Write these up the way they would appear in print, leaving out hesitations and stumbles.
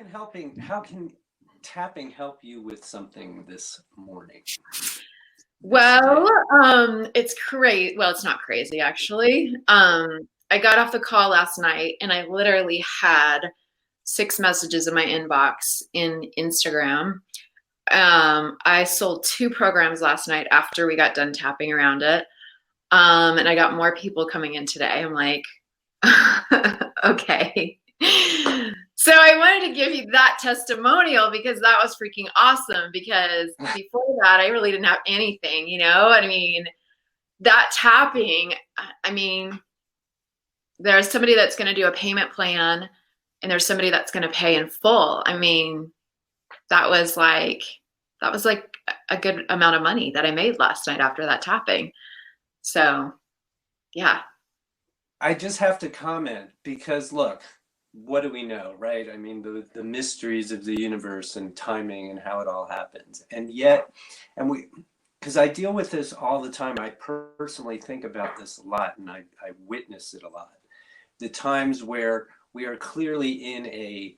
how can tapping help you with something this morning? Well, it's crazy. Well, it's not crazy actually. I got off the call last night and I literally had 6 messages in my inbox in Instagram. I sold 2 programs last night after we got done tapping around it. And I got more people coming in today. I'm like, okay. So I wanted to give you that testimonial because that was freaking awesome, because before that, I really didn't have anything, you know? I mean, that tapping, I mean, there's somebody that's going to do a payment plan and there's somebody that's going to pay in full. I mean, that was like a good amount of money that I made last night after that tapping. So, yeah. I just have to comment because look, what do we know, right? I mean, the mysteries of the universe and timing and how it all happens. And yet, because I deal with this all the time, I personally think about this a lot and I witness it a lot. The times where we are clearly in a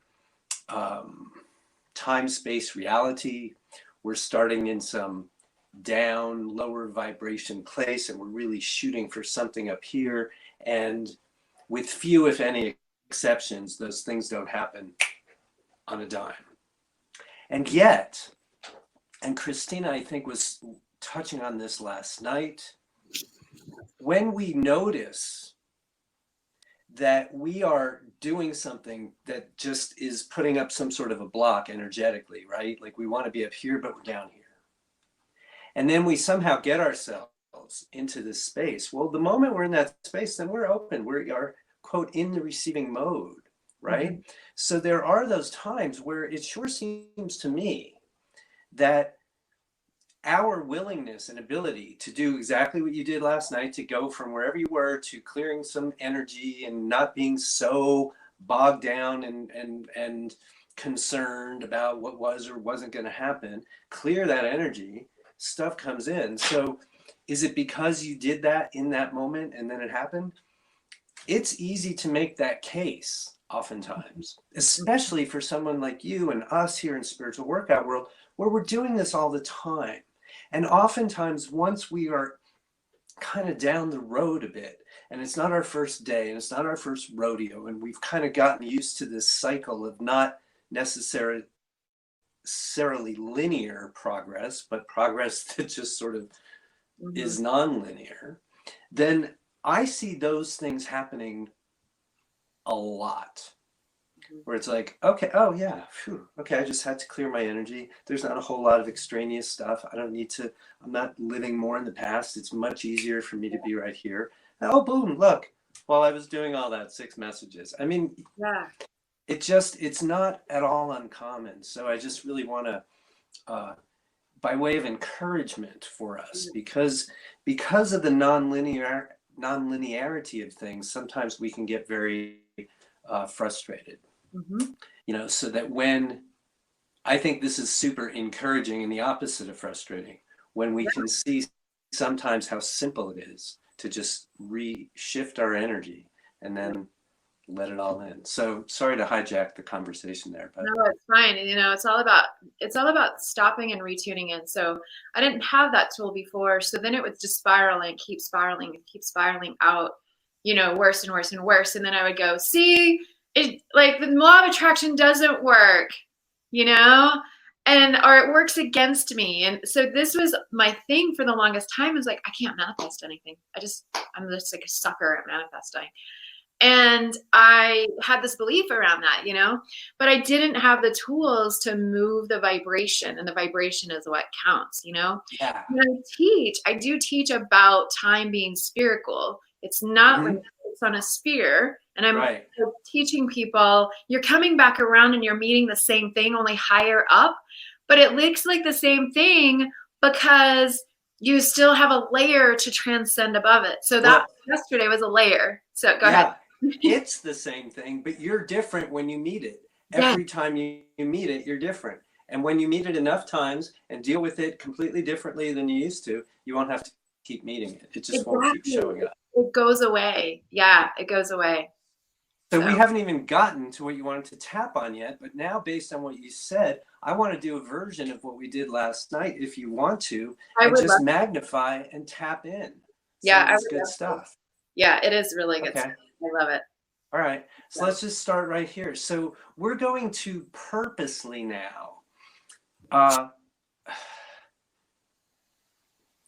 time-space reality, we're starting in some down, lower vibration place, and we're really shooting for something up here. And with few, if any, exceptions, those things don't happen on a dime. And yet, and Christina, I think, was touching on this last night, when we notice that we are doing something that just is putting up some sort of a block energetically, right? Like we want to be up here, but we're down here. And then we somehow get ourselves into this space. Well, the moment we're in that space, then we're open. We are, quote, in the receiving mode, right? Mm-hmm. So there are those times where it sure seems to me that our willingness and ability to do exactly what you did last night, to go from wherever you were to clearing some energy and not being so bogged down and concerned about what was or wasn't going to happen, clear that energy, stuff comes in. So is it because you did that in that moment and then it happened? It's easy to make that case oftentimes, especially for someone like you and us here in Spiritual Workout World, where we're doing this all the time. And oftentimes, once we are kind of down the road a bit, and it's not our first day, and it's not our first rodeo, and we've kind of gotten used to this cycle of not necessarily linear progress, but progress that just sort of is non-linear, then I see those things happening a lot. Where it's like, okay, oh yeah, phew, okay, I just had to clear my energy. There's not a whole lot of extraneous stuff. I don't need to, I'm not living more in the past. It's much easier for me to be right here. And, oh, boom, look, while I was doing all that, 6 messages. I mean, yeah, it's not at all uncommon. So I just really want to, by way of encouragement for us, because of the non-linearity of things, sometimes we can get very frustrated. You know, so that when, I think this is super encouraging and the opposite of frustrating, when we can see sometimes how simple it is to just shift our energy and then let it all in. So sorry to hijack the conversation there, but no, it's fine. You know, it's all about stopping and retuning in. So I didn't have that tool before, so then it would just spiral and keep spiraling out, you know, worse and worse and worse. And then I would go, see, it, like, the law of attraction doesn't work, you know, or it works against me. And so this was my thing for the longest time, is like, I can't manifest anything. I'm just like a sucker at manifesting. And I had this belief around that, you know, but I didn't have the tools to move the vibration, and the vibration is what counts, you know. Yeah. When I do teach about time being spherical. It's not like it's on a sphere. And I'm teaching people, you're coming back around and you're meeting the same thing, only higher up, but it looks like the same thing because you still have a layer to transcend above it. So that yesterday was a layer. So go ahead. It's the same thing, but you're different when you meet it. Every time you meet it, you're different. And when you meet it enough times and deal with it completely differently than you used to, you won't have to keep meeting it. It just won't keep showing up. It goes away. Yeah, it goes away. So we haven't even gotten to what you wanted to tap on yet, but now based on what you said, I want to do a version of what we did last night if you want to, and just magnify and tap in. Yeah, some of this good stuff. Yeah, it is really good Okay. stuff. I love it. All right, so let's just start right here. So we're going to purposely now,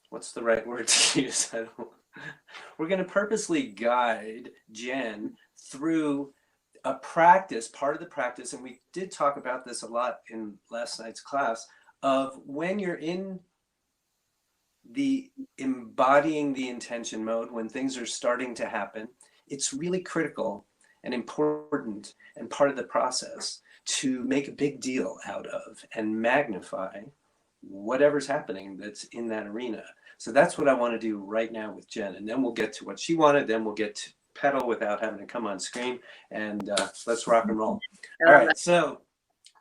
what's the right word to use? We're going to purposely guide Jen through a practice, part of the practice, and we did talk about this a lot in last night's class, of when you're in the embodying the intention mode, when things are starting to happen, it's really critical and important and part of the process to make a big deal out of and magnify whatever's happening that's in that arena. So that's what I want to do right now with Jen, and then we'll get to what she wanted, then we'll get to pedal without having to come on screen, and let's rock and roll. All right, so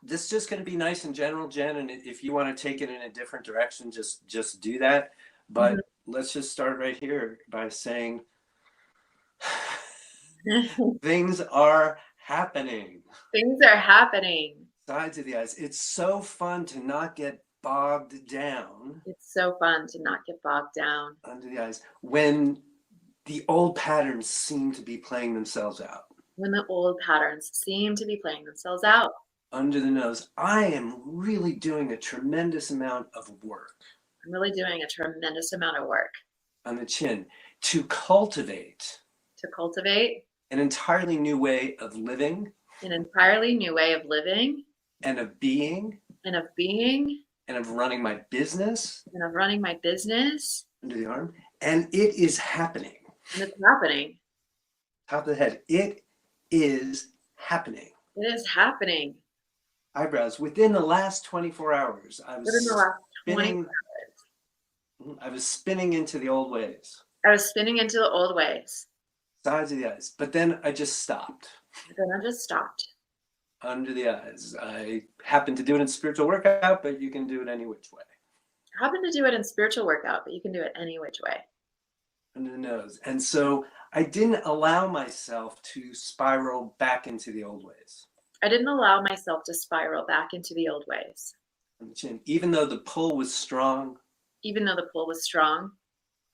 this is just going to be nice and general, Jen, and if you want to take it in a different direction, just do that. But let's just start right here by saying things are happening. Things are happening. Sides of the eyes. It's so fun to not get bogged down. It's so fun to not get bogged down. Under the eyes. When the old patterns seem to be playing themselves out. When the old patterns seem to be playing themselves out. Under the nose. I am really doing a tremendous amount of work. I'm really doing a tremendous amount of work. On the chin. To cultivate. To cultivate. An entirely new way of living. An entirely new way of living. And of being. And of being. And of running my business. And of running my business. Under the arm. And it is happening. And it's happening. Top of the head. It is happening. It is happening. Eyebrows. Within the last 24 hours, I was Within the last 24 hours. I was spinning into the old ways. I was spinning into the old ways. Sides of the eyes. But then I just stopped. Then I just stopped. Under the eyes. I happened to do it in spiritual workout, but you can do it any which way. I happen to do it in spiritual workout, but you can do it any which way. Under the nose. And so I didn't allow myself to spiral back into the old ways. I didn't allow myself to spiral back into the old ways. On the chin. Even though the pull was strong. Even though the pull was strong.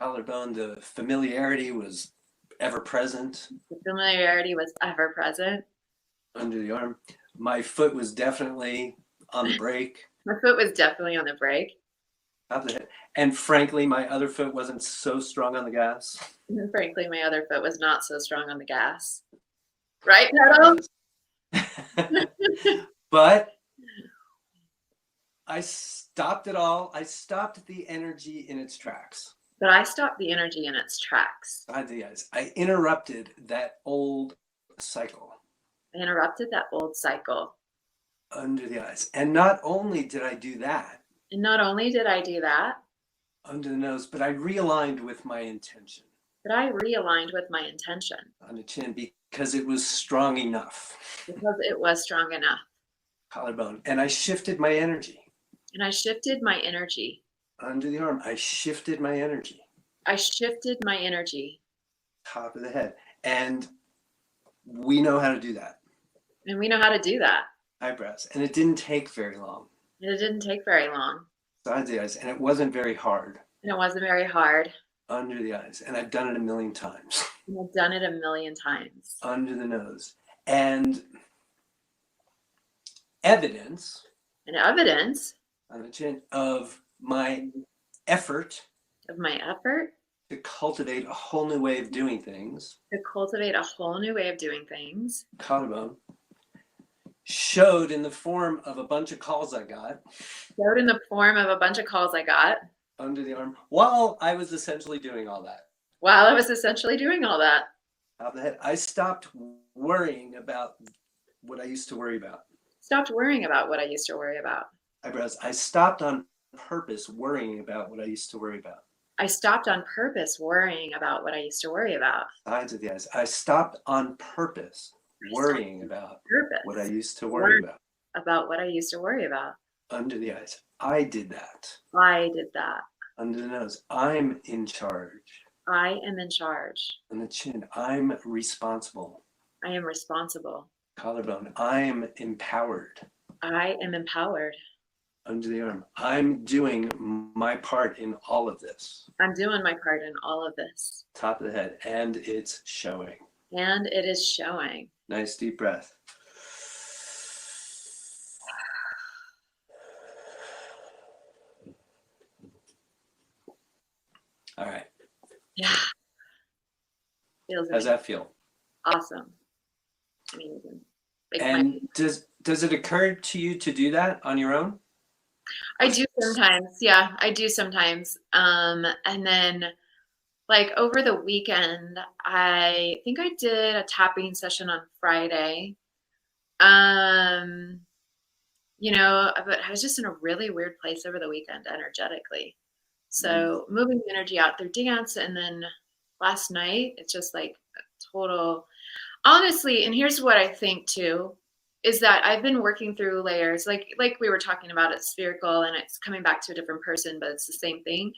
Collarbone, the familiarity was ever present. The familiarity was ever present. Under the arm. My foot was definitely on the brake. My foot was definitely on the brake. Top of the head. And frankly, my other foot wasn't so strong on the gas. And frankly, my other foot was not so strong on the gas. Right, Pedal? But I stopped it all. I stopped the energy in its tracks. But I stopped the energy in its tracks. I interrupted that old cycle. I interrupted that old cycle. Under the eyes. And not only did I do that. And not only did I do that. Under the nose, but I realigned with my intention. But I realigned with my intention. On the chin, because it was strong enough. Because it was strong enough. Collarbone. And I shifted my energy. And I shifted my energy. Under the arm. I shifted my energy. I shifted my energy. Top of the head. And we know how to do that. And we know how to do that. Eyebrows. And it didn't take very long. And it didn't take very long. Sides of the eyes. And it wasn't very hard. And it wasn't very hard. Under the eyes. And I've done it a million times. And I've done it a million times. Under the nose. And evidence. And evidence. On the chin of my effort. Of my effort. To cultivate a whole new way of doing things. To cultivate a whole new way of doing things. Collarbone. Showed in the form of a bunch of calls I got. Showed in the form of a bunch of calls I got. Under the arm. While I was essentially doing all that. While I was essentially doing all that. Top of the head. I stopped worrying about what I used to worry about. Stopped worrying about what I used to worry about. Eyebrows. I stopped on purpose worrying about what I used to worry about. I stopped on purpose worrying about what I used to worry about. Sides of the eyes. I stopped on purpose worrying about what I used to worry about. About what I used to worry about. Under the eyes. I did that. I did that. Under the nose. I'm in charge. I am in charge. On the chin. I'm responsible. I am responsible. Collarbone. I'm empowered. I am empowered. Under the arm. I'm doing my part in all of this. I'm doing my part in all of this. Top of the head. And it's showing. And it is showing. Nice deep breath. All right. Yeah. Feels How's that feel? awesome. Amazing. And does it occur to you to do that on your own? I do sometimes. Yeah, I do sometimes. And then like over the weekend, I think I did a tapping session on Friday. You know, but I was just in a really weird place over the weekend energetically. So moving the energy out through dance, and then last night, it's just like a total, honestly, and here's what I think too, is that I've been working through layers, like we were talking about, it's spherical and it's coming back to a different person, but it's the same thing.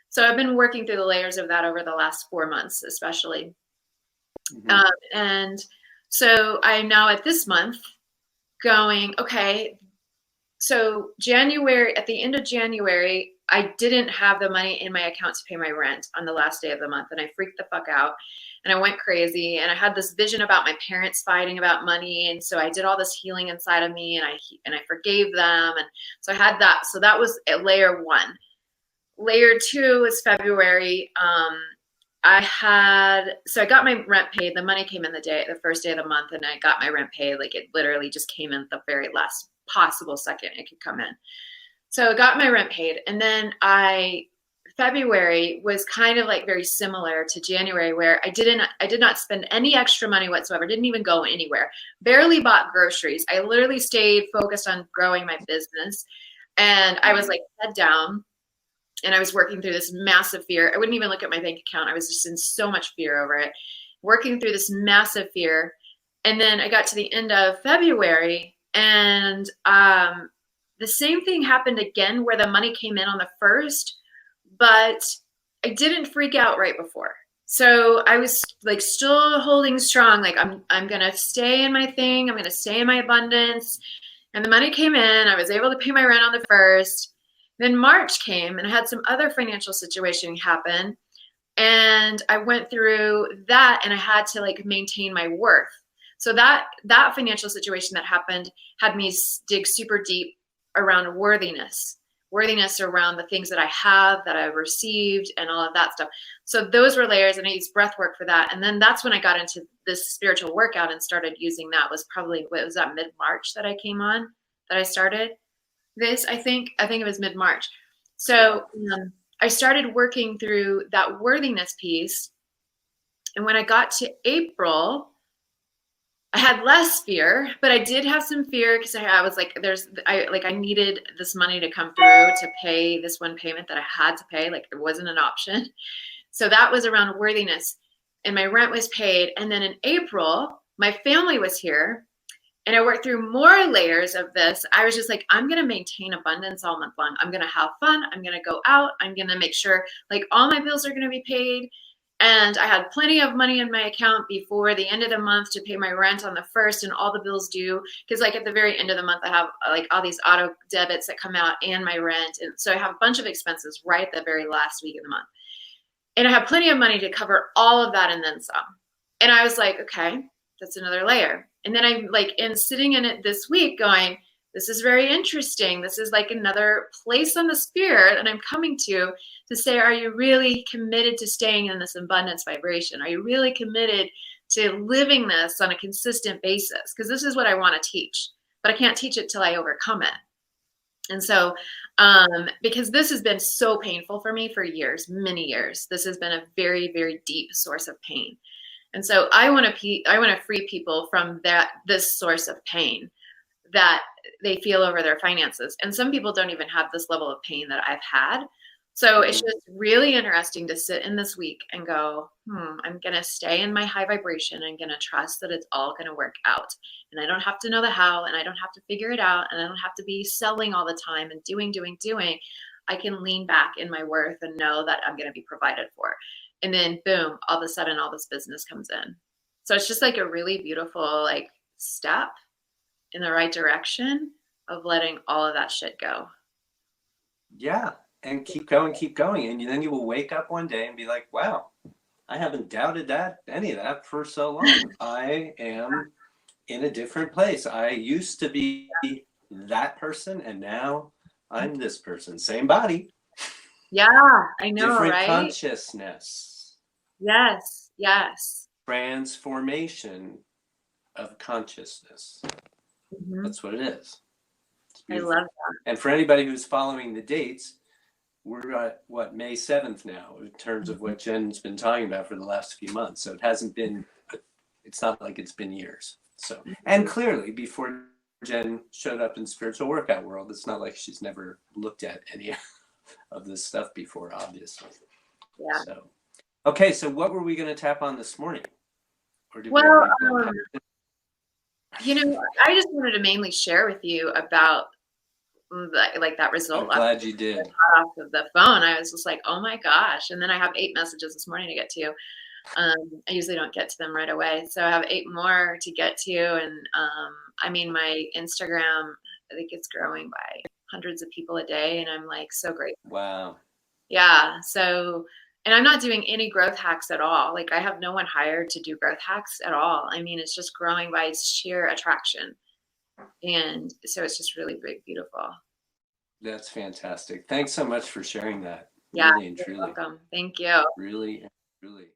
So I've been working through the layers of that over the last 4 months, especially. And so I'm now at this month going, okay, so January, at the end of January, I didn't have the money in my account to pay my rent on the last day of the month. And I freaked the fuck out and I went crazy. And I had this vision about my parents fighting about money. And so I did all this healing inside of me, and I forgave them. And so I had that. So that was at layer 1. Layer 2 is February. I got my rent paid. The money came in the first day of the month, and I got my rent paid. Like, it literally just came in the very last possible second it could come in. So I got my rent paid. And then February was kind of like very similar to January, where I did not spend any extra money whatsoever. Didn't even go anywhere. Barely bought groceries. I literally stayed focused on growing my business. And I was like head down. And I was working through this massive fear. I wouldn't even look at my bank account. I was just in so much fear over it, working through this massive fear. And then I got to the end of February, and the same thing happened again, where the money came in on the 1st, but I didn't freak out right before. So I was like still holding strong. Like, I'm going to stay in my thing. I'm going to stay in my abundance. And the money came in. I was able to pay my rent on the 1st. Then March came, and I had some other financial situation happen, and I went through that, and I had to like maintain my worth. So that financial situation that happened had me dig super deep around worthiness around the things that I have, that I've received, and all of that stuff. So those were layers, and I used breath work for that. And then that's when I got into this spiritual workout and started using that. Was probably, what was that, mid-March that I came on, that I started this? I think it was mid-March. So I started working through that worthiness piece. And when I got to April, I had less fear, but I did have some fear, because I was like, I needed this money to come through to pay this one payment that I had to pay. Like, it wasn't an option. So that was around worthiness, and my rent was paid. And then in April, my family was here, and I worked through more layers of this. I was just like, I'm going to maintain abundance all month long. I'm going to have fun. I'm going to go out. I'm going to make sure like all my bills are going to be paid. And I had plenty of money in my account before the end of the month to pay my rent on the 1st and all the bills due. Because like at the very end of the month, I have like all these auto debits that come out and my rent. And so I have a bunch of expenses right at the very last week of the month. And I have plenty of money to cover all of that and then some. And I was like, okay, that's another layer. And then I'm like sitting in it this week going, this is very interesting. This is like another place on the sphere that I'm coming to say, are you really committed to staying in this abundance vibration? Are you really committed to living this on a consistent basis? Because this is what I want to teach, but I can't teach it till I overcome it. And so, because this has been so painful for me for years, many years, this has been a very, very deep source of pain. And so I want to free people from this source of pain that they feel over their finances. And some people don't even have this level of pain that I've had. So it's just really interesting to sit in this week and go, I'm going to stay in my high vibration. I'm going to trust that it's all going to work out. And I don't have to know the how, and I don't have to figure it out. And I don't have to be selling all the time and doing. I can lean back in my worth and know that I'm going to be provided for. And then boom, all of a sudden, all this business comes in. So it's just like a really beautiful like step in the right direction of letting all of that shit go. Yeah. And keep going, keep going. And then you will wake up one day and be like, wow, I haven't doubted any of that for so long. I am in a different place. I used to be that person, and now I'm this person. Same body. Yeah, I know, Different right? consciousness. Yes, yes. Transformation of consciousness. Mm-hmm. That's what it is. I love that. And for anybody who's following the dates, we're at what, May 7th now, in terms of what Jen's been talking about for the last few months. So it hasn't been, it's not like it's been years. So, and clearly before Jen showed up in Spiritual Workout World, it's not like she's never looked at any of this stuff before, obviously. Yeah. So, okay, so what were we going to tap on this morning? Or did we Well, already you know, I just wanted to mainly share with you about like that result. I'm glad you did. Off of the phone, I was just like, oh my gosh. And then I have 8 messages this morning to get to. I usually don't get to them right away. So I have 8 more to get to. And I mean, my Instagram, I think it's growing by hundreds of people a day. And I'm like so grateful. Wow. Yeah. So, and I'm not doing any growth hacks at all. Like I have no one hired to do growth hacks at all. I mean, it's just growing by sheer attraction. And so it's just really big, beautiful. That's fantastic. Thanks so much for sharing that. Yeah, Really and you're truly. welcome. Thank you. Really and truly.